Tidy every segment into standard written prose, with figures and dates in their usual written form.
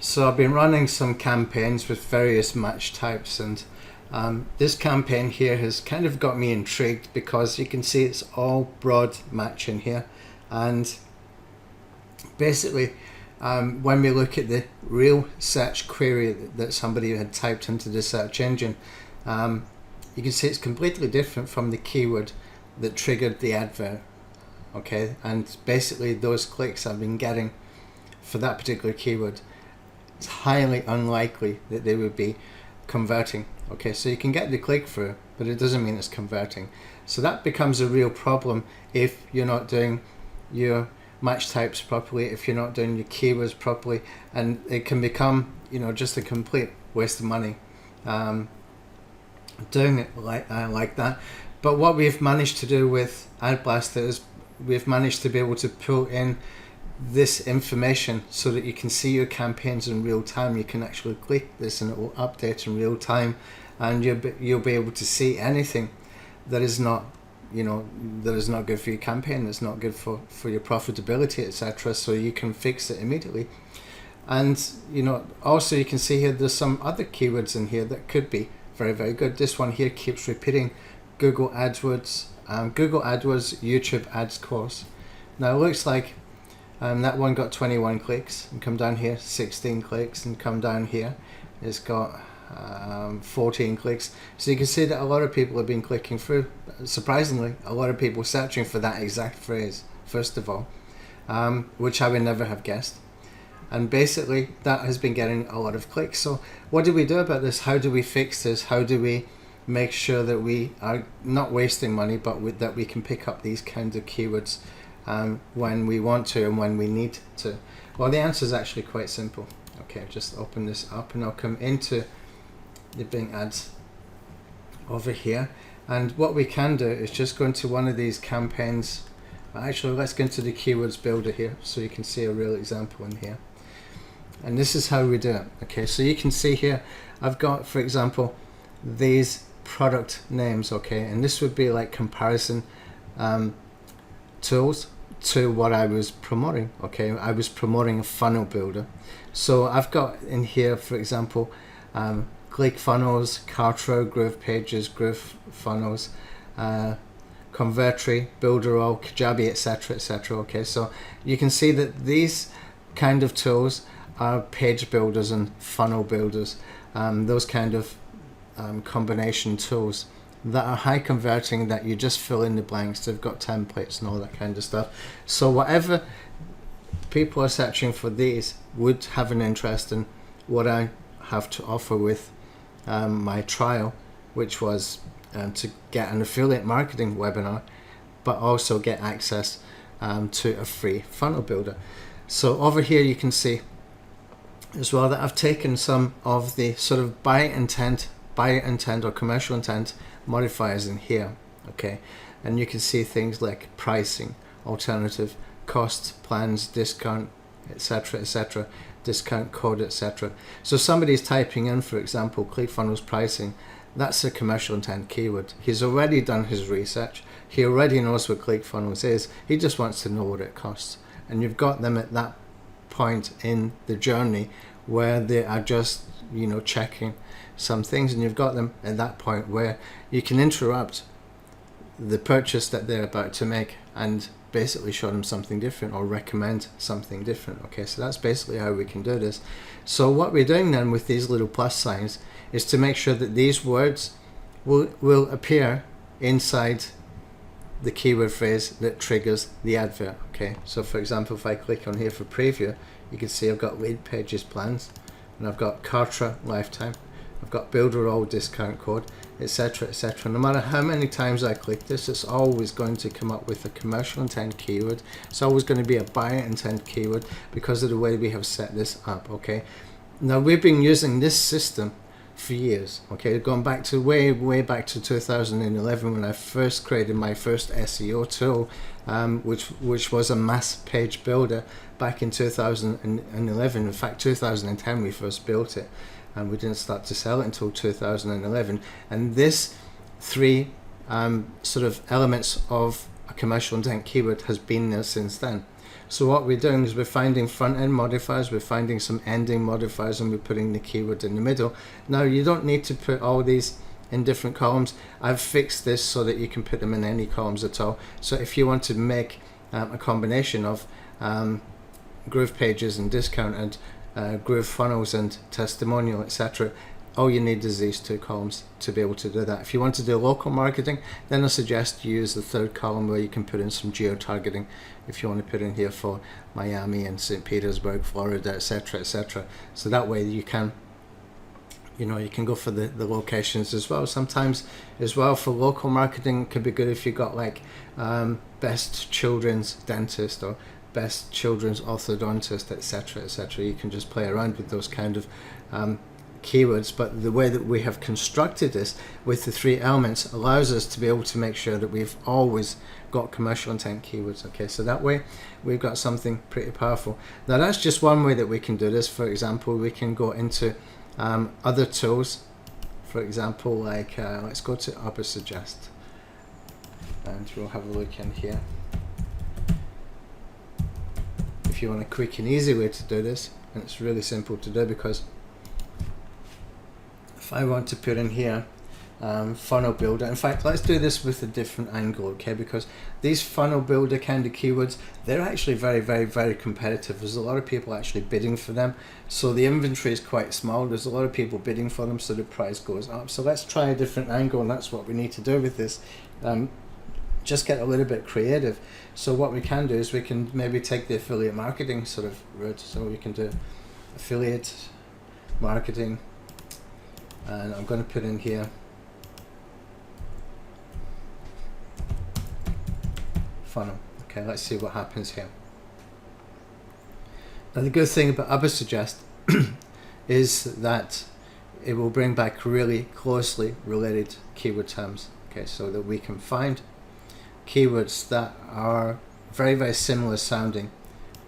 So I've been running some campaigns with various match types, and this campaign here has kind of got me intrigued because you can see it's all broad matching here, and basically when we look at the real search query that somebody had typed into the search engine, you can see it's completely different from the keyword that triggered the advert. Okay, and basically those clicks I've been getting for that particular keyword, it's highly unlikely that they would be converting. Okay, so you can get the click through, but it doesn't mean it's converting. So that becomes a real problem if you're not doing your match types properly, if you're not doing your keywords properly, and it can become, you know, just a complete waste of money doing it like that. But what we've managed to do with AdBlasta is we've managed to be able to pull in this information so that you can see your campaigns in real time. You can actually click this and it will update in real time, and you'll be able to see anything that is not, you know, that is not good for your campaign, that's not good for your profitability, etc. So you can fix it immediately. And you know, also you can see here there's some other keywords in here that could be very, very good. This one here keeps repeating: Google AdWords, YouTube ads course. Now it looks like that one got 21 clicks, and come down here 16 clicks, and come down here it's got 14 clicks. So you can see that a lot of people have been clicking through. Surprisingly, a lot of people searching for that exact phrase, first of all, which I would never have guessed. And basically that has been getting a lot of clicks. So what do we do about this? How do we fix this? How do we make sure that we are not wasting money, but that we can pick up these kinds of keywords when we want to and when we need to? Well, the answer is actually quite simple. Okay, just open this up and I'll come into the Bing ads over here, and what we can do is just go into one of these campaigns. Actually, let's go into the keywords builder here so you can see a real example in here, and this is how we do it. Okay, so you can see here I've got, for example, these product names. Okay, and this would be like comparison tools to what I was promoting. Okay, I was promoting a funnel builder, so I've got in here, for example, ClickFunnels, Cartro, Growth Pages, Growth Funnels, Convertry, Builderall, Kajabi, etc., etc. Okay, so you can see that these kind of tools are page builders and funnel builders, those kind of combination tools that are high converting, that you just fill in the blanks. They've got templates and all that kind of stuff. So whatever people are searching for, these would have an interest in what I have to offer with my trial, which was to get an affiliate marketing webinar, but also get access to a free funnel builder. So over here you can see as well that I've taken some of the sort of buyer intent or commercial intent modifiers in here. Okay, and you can see things like pricing, alternative, cost, plans, discount, etc., etc., discount code, etc. So somebody's typing in, for example, ClickFunnels pricing. That's a commercial intent keyword. He's already done his research. He already knows what ClickFunnels is. He just wants to know what it costs. And you've got them at that point in the journey where they are just, you know, checking some things, and you've got them at that point where you can interrupt the purchase that they're about to make and basically show them something different or recommend something different. Okay, so that's basically how we can do this. So what we're doing then with these little plus signs is to make sure that these words will appear inside the keyword phrase that triggers the advert. Okay, so for example, if I click on here for preview, you can see I've got lead pages plans, and I've got Kartra lifetime, I've got Builderall discount code, etc., etc. No matter how many times I click this, it's always going to come up with a commercial intent keyword. It's always going to be a buyer intent keyword because of the way we have set this up. Okay, now we've been using this system for years. Okay, going back to way back to 2011 when I first created my first SEO tool, which was a mass page builder back in 2011. In fact, 2010 we first built it, and we didn't start to sell it until 2011. And this three sort of elements of a commercial intent keyword has been there since then. So what we're doing is we're finding front-end modifiers, we're finding some ending modifiers, and we're putting the keyword in the middle. Now you don't need to put all these in different columns. I've fixed this so that you can put them in any columns at all. So if you want to make a combination of groove pages and discounted, groove funnels and testimonial, etc., all you need is these two columns to be able to do that. If you want to do local marketing, then I suggest you use the third column where you can put in some geo-targeting. If you want to put in here for Miami and St. Petersburg, Florida, etc., etc. So that way you can, you know, you can go for the locations as well. Sometimes as well for local marketing, it could be good if you got like best children's dentist or best children's orthodontist, etc., etc. You can just play around with those kind of keywords, but the way that we have constructed this with the three elements allows us to be able to make sure that we've always got commercial intent keywords. Okay, so that way we've got something pretty powerful. Now that's just one way that we can do this. For example, we can go into other tools, for example, like let's go to AdBlasta and we'll have a look in here. If you want a quick and easy way to do this, and it's really simple to do, because if I want to put in here funnel builder, in fact let's do this with a different angle, okay, because these funnel builder kind of keywords, they're actually very competitive. There's a lot of people actually bidding for them, so the inventory is quite small. There's a lot of people bidding for them, so the price goes up. So let's try a different angle, and that's what we need to do with this. Just get a little bit creative. So what we can do is we can maybe take the affiliate marketing sort of route. So we can do affiliate marketing, and I'm going to put in here funnel. Okay, let's see what happens here. Now the good thing about AdBlasta is that it will bring back really closely related keyword terms. Okay, so that we can find keywords that are very similar sounding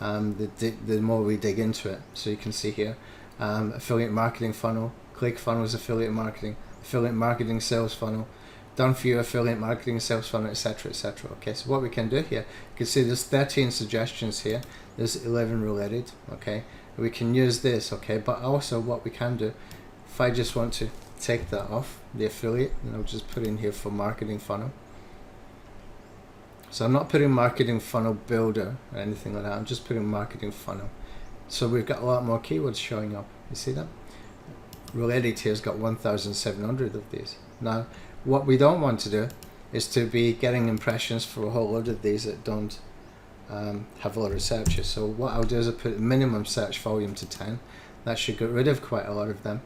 the more we dig into it. So you can see here affiliate marketing funnel, ClickFunnels affiliate marketing sales funnel, done for you affiliate marketing sales funnel, etc., etc. Okay, so what we can do here, you can see there's 13 suggestions here, there's 11 related. Okay, we can use this. Okay, but also what we can do, if I just want to take that off the affiliate, and I'll just put in here for marketing funnel. So I'm not putting marketing funnel builder or anything like that, I'm just putting marketing funnel. So we've got a lot more keywords showing up. You see that? Related here's got 1,700 of these. Now what we don't want to do is to be getting impressions for a whole load of these that don't have a lot of searches. So what I'll do is I'll put minimum search volume to 10. That should get rid of quite a lot of them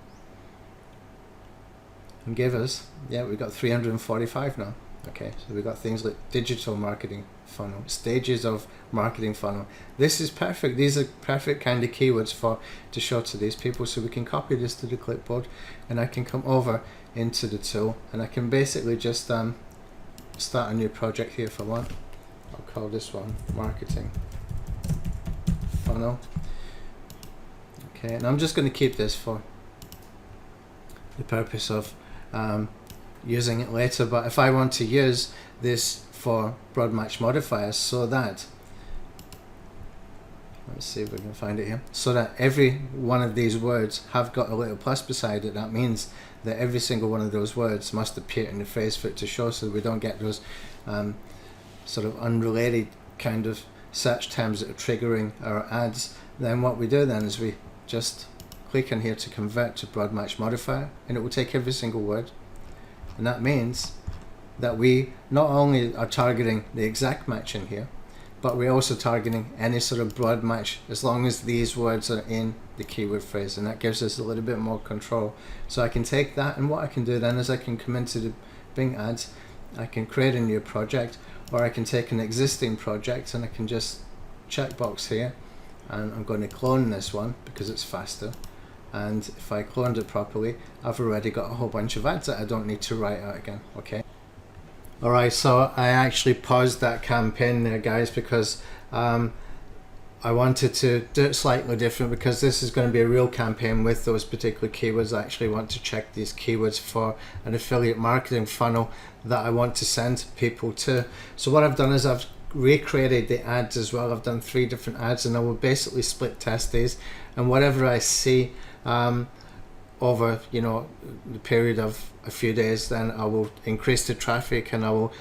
and give us, yeah, we've got 345 now. Okay, so we've got things like digital marketing funnel, stages of marketing funnel. This is perfect. These are perfect kind of keywords to show to these people. So we can copy this to the clipboard, and I can come over into the tool, and I can basically just start a new project here for one. I'll call this one marketing funnel. Okay, and I'm just going to keep this for the purpose of using it later. But if I want to use this for broad match modifiers, so that, let's see if we can find it here, so that every one of these words have got a little plus beside it, that means that every single one of those words must appear in the phrase for it to show, so we don't get those sort of unrelated kind of search terms that are triggering our ads. Then what we do then is we just click on here to convert to broad match modifier, and it will take every single word. And that means that we not only are targeting the exact match in here, but we're also targeting any sort of broad match as long as these words are in the keyword phrase, and that gives us a little bit more control. So I can take that, and what I can do then is I can come into the Bing ads, I can create a new project, or I can take an existing project and I can just checkbox here, and I'm going to clone this one because it's faster. And if I cloned it properly, I've already got a whole bunch of ads that I don't need to write out again. Okay. Alright, so I actually paused that campaign there, guys, because I wanted to do it slightly different, because this is going to be a real campaign with those particular keywords. I actually want to check these keywords for an affiliate marketing funnel that I want to send people to. So what I've done is I've recreated the ads as well. I've done 3 different ads, and I will basically split test these, and whatever I see over the period of a few days, then I will increase the traffic, and I will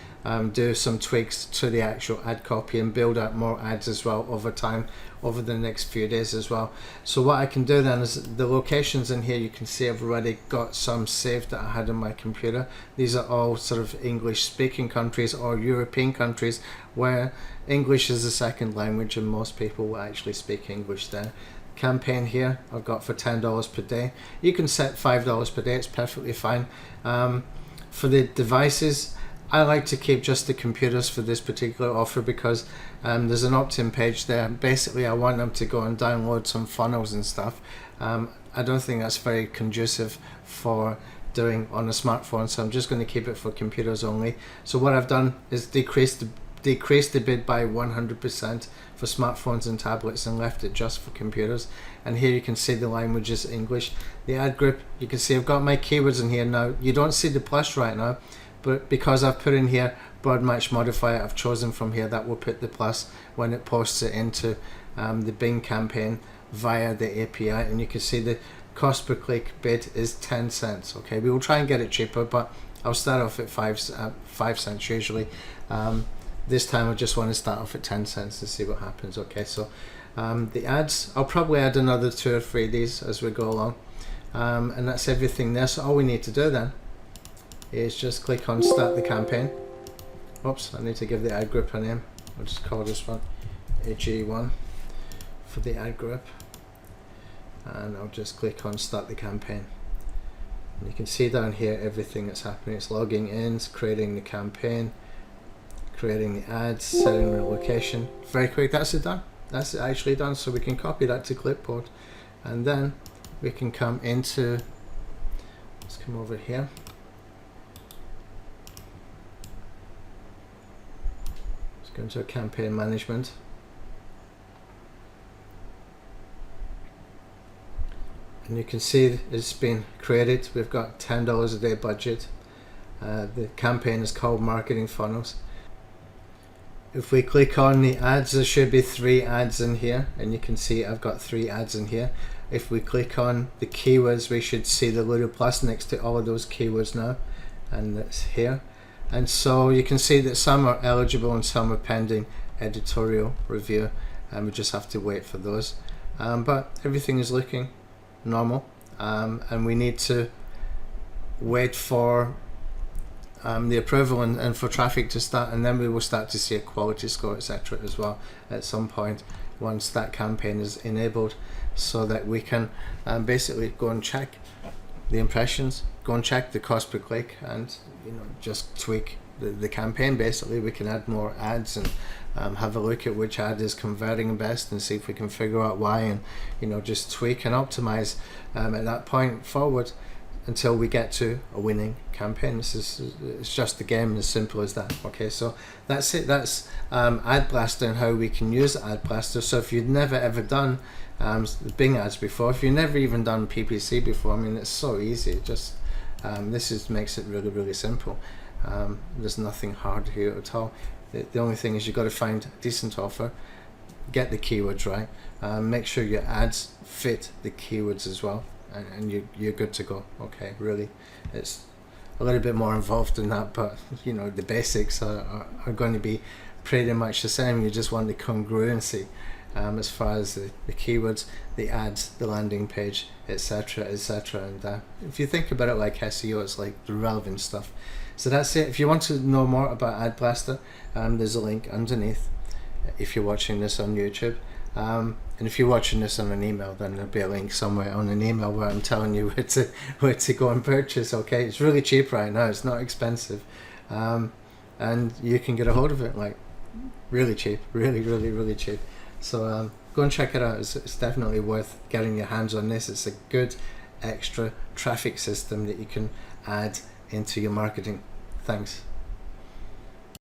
do some tweaks to the actual ad copy and build out more ads as well over time, over the next few days as well. So what I can do then is the locations in here, you can see I've already got some saved that I had on my computer. These are all sort of English speaking countries or European countries where English is a second language and most people will actually speak English there. Campaign here I've got for $10 per day. You can set $5 per day, it's perfectly fine. For the devices, I like to keep just the computers for this particular offer because there's an opt-in page there. Basically I want them to go and download some funnels and stuff. I don't think that's very conducive for doing on a smartphone, so I'm just going to keep it for computers only. So what I've done is decrease the bid by 100% for smartphones and tablets and left it just for computers. And here you can see the language is English. The ad group, you can see I've got my keywords in here now. You don't see the plus right now, but because I've put in here broad match modifier, I've chosen from here that will put the plus when it posts it into the Bing campaign via the API, and you can see the cost per click bid is 10 cents. Okay, we will try and get it cheaper, but I'll start off at 5 cents usually. This time I just want to start off at 10 cents to see what happens. Okay, so the ads, I'll probably add another 2 or 3 of these as we go along, and that's everything there. So all we need to do then is just click on start the campaign. Oops, I need to give the ad group a name. I'll just call this one AG1 for the ad group, and I'll just click on start the campaign. And you can see down here everything that's happening. It's logging in, it's creating the campaign, creating the ads, setting the location. Very quick, that's it done. That's it actually done. So we can copy that to clipboard, and then we can come into, let's come over here. Let's go into campaign management. And you can see it's been created. We've got $10 a day budget. The campaign is called Marketing Funnels. If we click on the ads, there should be 3 ads in here, and you can see I've got 3 ads in here. If we click on the keywords, we should see the little plus next to all of those keywords now, and that's here. And so you can see that some are eligible and some are pending editorial review, and we just have to wait for those. But everything is looking normal, and we need to wait for the approval and for traffic to start, and then we will start to see a quality score, etc. as well at some point once that campaign is enabled, so that we can basically go and check the impressions, go and check the cost per click, and just tweak the campaign. Basically we can add more ads and have a look at which ad is converting best and see if we can figure out why, and just tweak and optimize at that point forward until we get to a winning campaign. It's just a game, as simple as that. Okay, so that's it. That's AdBlasta and how we can use AdBlasta. So if you've never ever done Bing ads before, if you've never even done PPC before, I mean, it's so easy. It just this makes it really, really simple. There's nothing hard here at all. The only thing is you've got to find a decent offer, get the keywords right, make sure your ads fit the keywords as well, and you're good to go. Okay, really, it's a little bit more involved than that, but the basics are going to be pretty much the same. You just want the congruency as far as the keywords, the ads, the landing page, etc., etc. And if you think about it like SEO, it's like the relevant stuff. So that's it. If you want to know more about AdBlasta, there's a link underneath if you're watching this on YouTube. And if you're watching this on an email, then there'll be a link somewhere on an email where I'm telling you where to go and purchase. Okay, it's really cheap right now. It's not expensive, and you can get a hold of it like really cheap, really, really, really cheap. So go and check it out. It's definitely worth getting your hands on this. It's a good extra traffic system that you can add into your marketing. Thanks.